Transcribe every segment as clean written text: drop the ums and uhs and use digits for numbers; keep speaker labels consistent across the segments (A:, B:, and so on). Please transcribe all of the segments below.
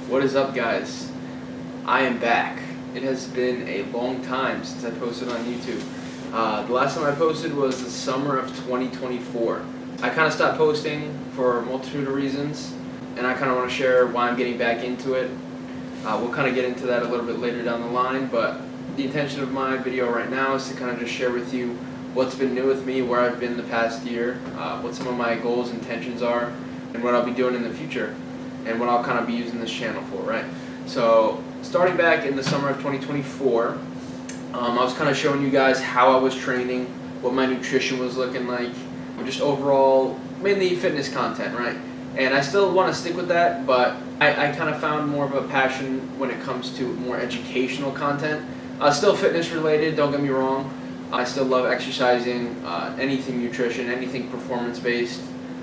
A: What is up, guys? I am back. It has been a long time since I posted on YouTube. The last time I posted was the summer of 2024. I kind of stopped posting for a multitude of reasons, and I kind of want to share why I'm getting back into it. We'll kind of get into that a little bit later down the line, but the intention of my video right now is to kind of just share with you what's been new with me, where I've been the past year, what some of my goals and intentions are, and what I'll be doing in the future, and what I'll kind of be using this channel for, right? So, starting back in the summer of 2024, I was kind of showing you guys how I was training, what my nutrition was looking like, just overall, mainly fitness content, right? And I still want to stick with that, but I kind of found more of a passion when it comes to more educational content. Still fitness related, don't get me wrong. I still love exercising, anything nutrition, anything performance based.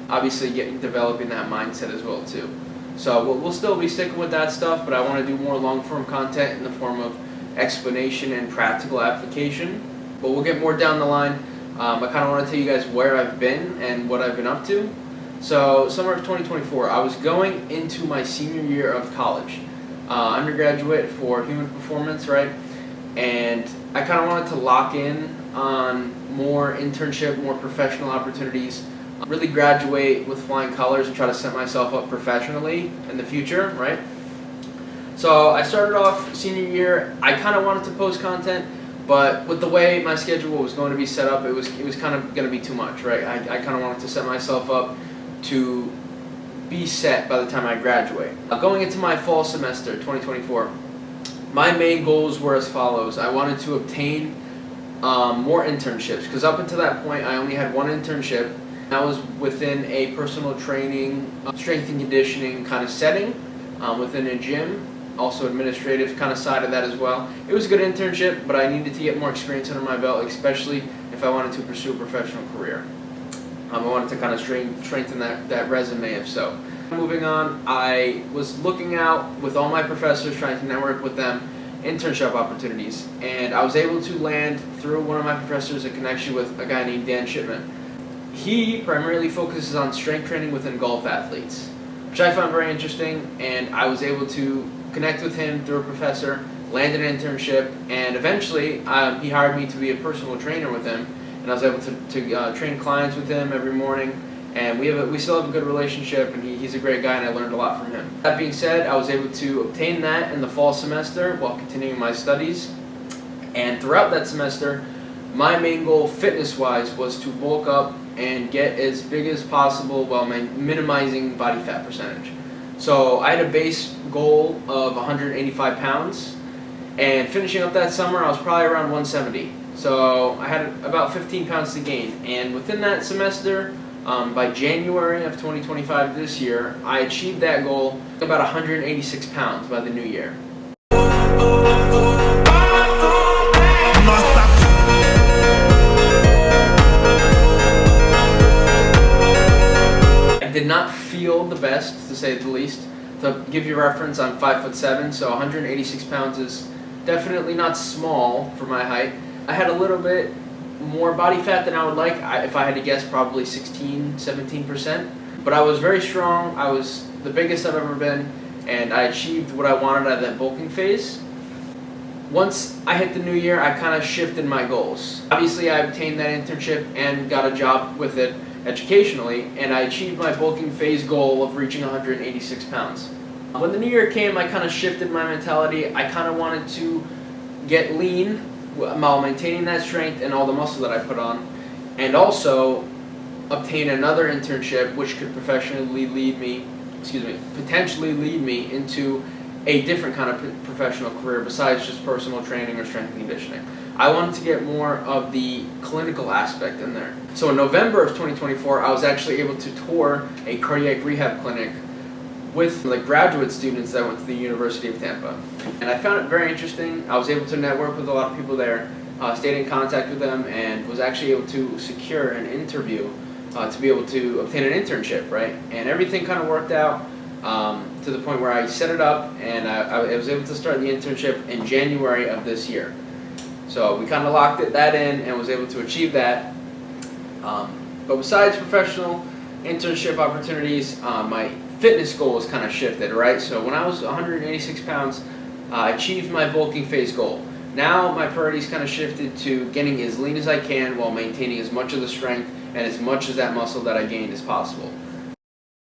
A: Obviously developing that mindset as well too. So we'll still be sticking with that stuff, but I want to do more long form content in the form of explanation and practical application. But we'll get more down the line. I kind of want to tell you guys where I've been and what I've been up to. So summer of 2024, I was going into my senior year of college, undergraduate for human performance, right? And I kind of wanted to lock in on more internship, more professional opportunities, really graduate with flying colors and try to set myself up professionally in the future, right? So I started off senior year, I kind of wanted to post content, but with the way my schedule was going to be set up, it was kind of going to be too much, right? I kind of wanted to set myself up to be set by the time I graduate. Going into my fall semester, 2024, my main goals were as follows. I wanted to obtain more internships, because up until that point I only had one internship. That was within a personal training, strength and conditioning kind of setting, within a gym, also administrative kind of side of that as well. It was a good internship, but I needed to get more experience under my belt, especially if I wanted to pursue a professional career. I wanted to kind of strengthen that resume if so. Moving on, I was looking out with all my professors, trying to network with them, internship opportunities, and I was able to land through one of my professors a connection with a guy named Dan Shipman. He primarily focuses on strength training within golf athletes, which I found very interesting, and I was able to connect with him through a professor, land an internship, and eventually he hired me to be a personal trainer with him, and I was able to train clients with him every morning, and we still have a good relationship, and he's a great guy, and I learned a lot from him. That being said, I was able to obtain that in the fall semester while continuing my studies, and throughout that semester, my main goal fitness-wise was to bulk up and get as big as possible while minimizing body fat percentage. So I had a base goal of 185 pounds, and finishing up that summer I was probably around 170. So I had about 15 pounds to gain, and within that semester, by January of 2025 this year, I achieved that goal, about 186 pounds by the new year. I did not feel the best, to say the least. To give you a reference, I'm 5'7", so 186 pounds is definitely not small for my height. I had a little bit more body fat than I would like. If I had to guess, probably 17%. But I was very strong. I was the biggest I've ever been, and I achieved what I wanted out of that bulking phase. Once I hit the new year, I kind of shifted my goals. Obviously, I obtained that internship and got a job with it educationally, and I achieved my bulking phase goal of reaching 186 pounds. When the new year came, I kind of shifted my mentality. I kind of wanted to get lean while maintaining that strength and all the muscle that I put on, and also obtain another internship which could potentially lead me into a different kind of professional career besides just personal training or strength and conditioning. I wanted to get more of the clinical aspect in there. So in November of 2024, I was actually able to tour a cardiac rehab clinic with the graduate students that went to the University of Tampa. And I found it very interesting. I was able to network with a lot of people there, stayed in contact with them, and was actually able to secure an interview to be able to obtain an internship, right? And everything kind of worked out to the point where I set it up, and I was able to start the internship in January of this year. So we kind of locked that in and was able to achieve that. But besides professional internship opportunities, my fitness goals kind of shifted, right? So when I was 186 pounds, I achieved my bulking phase goal. Now my priorities kind of shifted to getting as lean as I can while maintaining as much of the strength and as much of that muscle that I gained as possible.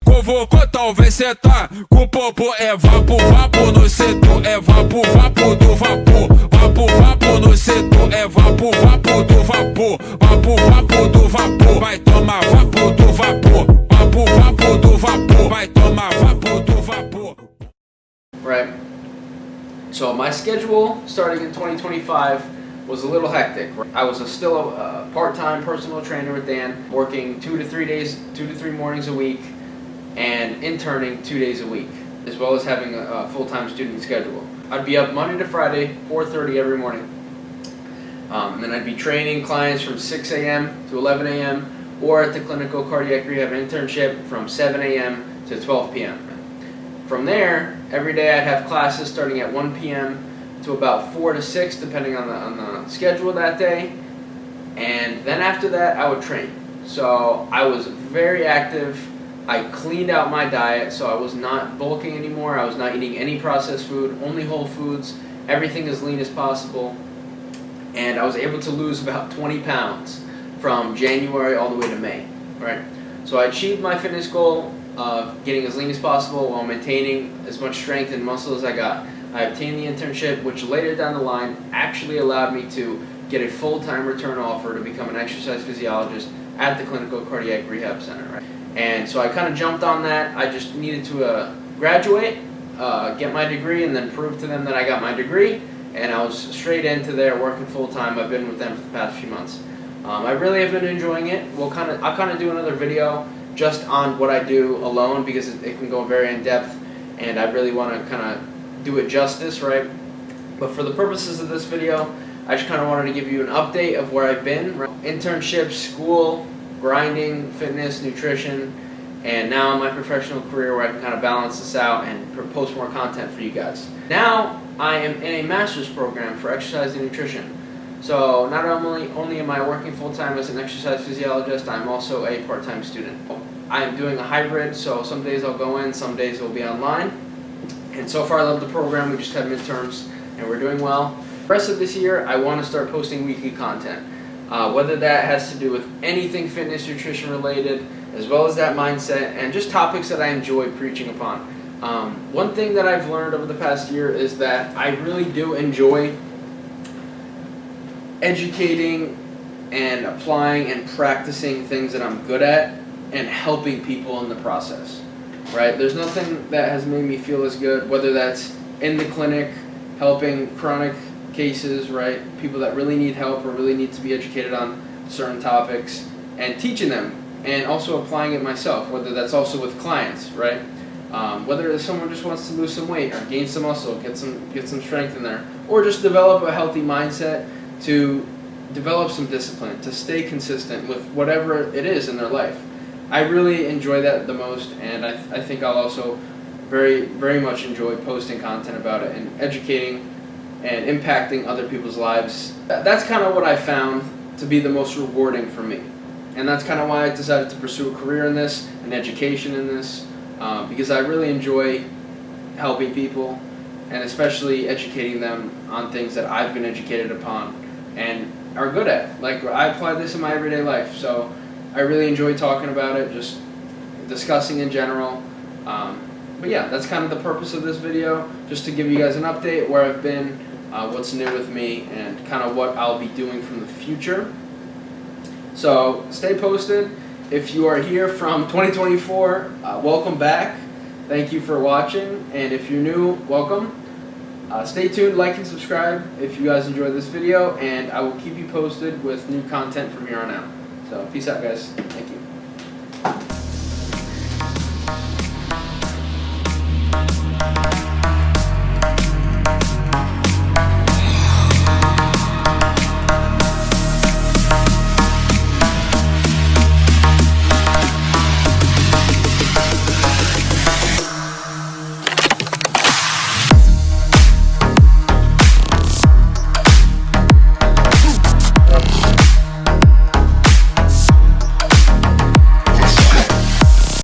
B: Convocou, talvez cê tá com popo, é vapo, vapo no setor, é vapo, vapo do vapor, vapo, vapo no setor, é vapo, vapo do vapor, vapo, vapo do vapor, vai tomar vapo do vapor, vapo, vapo do vapor, vai tomar vapo do vapor.
A: Right? So my schedule starting in 2025 was a little hectic. I was still a part-time personal trainer with Dan, working 2 to 3 mornings a week, and interning 2 days a week, as well as having a full-time student schedule. I'd be up Monday to Friday, 4:30 every morning. Then I'd be training clients from 6 a.m. to 11 a.m. or at the clinical cardiac rehab internship from 7 a.m. to 12 p.m. From there, every day I'd have classes starting at 1 p.m. to about 4 to 6, depending on the schedule that day. And then after that, I would train. So I was very active. I cleaned out my diet, so I was not bulking anymore. I was not eating any processed food, only whole foods, everything as lean as possible. And I was able to lose about 20 pounds from January all the way to May, right? So I achieved my fitness goal of getting as lean as possible while maintaining as much strength and muscle as I got. I obtained the internship, which later down the line actually allowed me to get a full-time return offer to become an exercise physiologist at the clinical cardiac rehab center, right? And so I kind of jumped on that. I just needed to graduate, get my degree, and then prove to them that I got my degree. And I was straight into there working full-time. I've been with them for the past few months. I really have been enjoying it. I'll kind of do another video just on what I do alone, because it can go very in-depth, and I really want to kind of do it justice, right? But for the purposes of this video, I just kind of wanted to give you an update of where I've been. Right? Internships, school, grinding, fitness, nutrition, and now in my professional career where I can kind of balance this out and post more content for you guys. Now I am in a master's program for exercise and nutrition. So not only am I working full-time as an exercise physiologist, I'm also a part-time student. I am doing a hybrid, so some days I'll go in, some days it'll be online. And so far I love the program. We just had midterms and we're doing well. The rest of this year I want to start posting weekly content. Whether that has to do with anything fitness, nutrition related, as well as that mindset, and just topics that I enjoy preaching upon. One thing that I've learned over the past year is that I really do enjoy educating and applying and practicing things that I'm good at and helping people in the process, right? There's nothing that has made me feel as good, whether that's in the clinic, helping chronic cases, right? People that really need help or really need to be educated on certain topics, and teaching them, and also applying it myself, whether that's also with clients, right? Whether someone just wants to lose some weight or gain some muscle, get some strength in there, or just develop a healthy mindset to develop some discipline, to stay consistent with whatever it is in their life. I really enjoy that the most, and I think I'll also very, very much enjoy posting content about it and educating and impacting other people's lives. That's kind of what I found to be the most rewarding for me. And that's kind of why I decided to pursue a career in this, an education in this, because I really enjoy helping people and especially educating them on things that I've been educated upon and are good at. Like, I apply this in my everyday life, so I really enjoy talking about it, just discussing in general. But yeah, that's kind of the purpose of this video, just to give you guys an update where I've been, what's new with me, and kind of what I'll be doing from the future. So stay posted. If you are here from 2024, welcome back. Thank you for watching, and if you're new, welcome. Stay tuned, like and subscribe if you guys enjoyed this video, and I will keep you posted with new content from here on out. So peace out, guys. Thank you.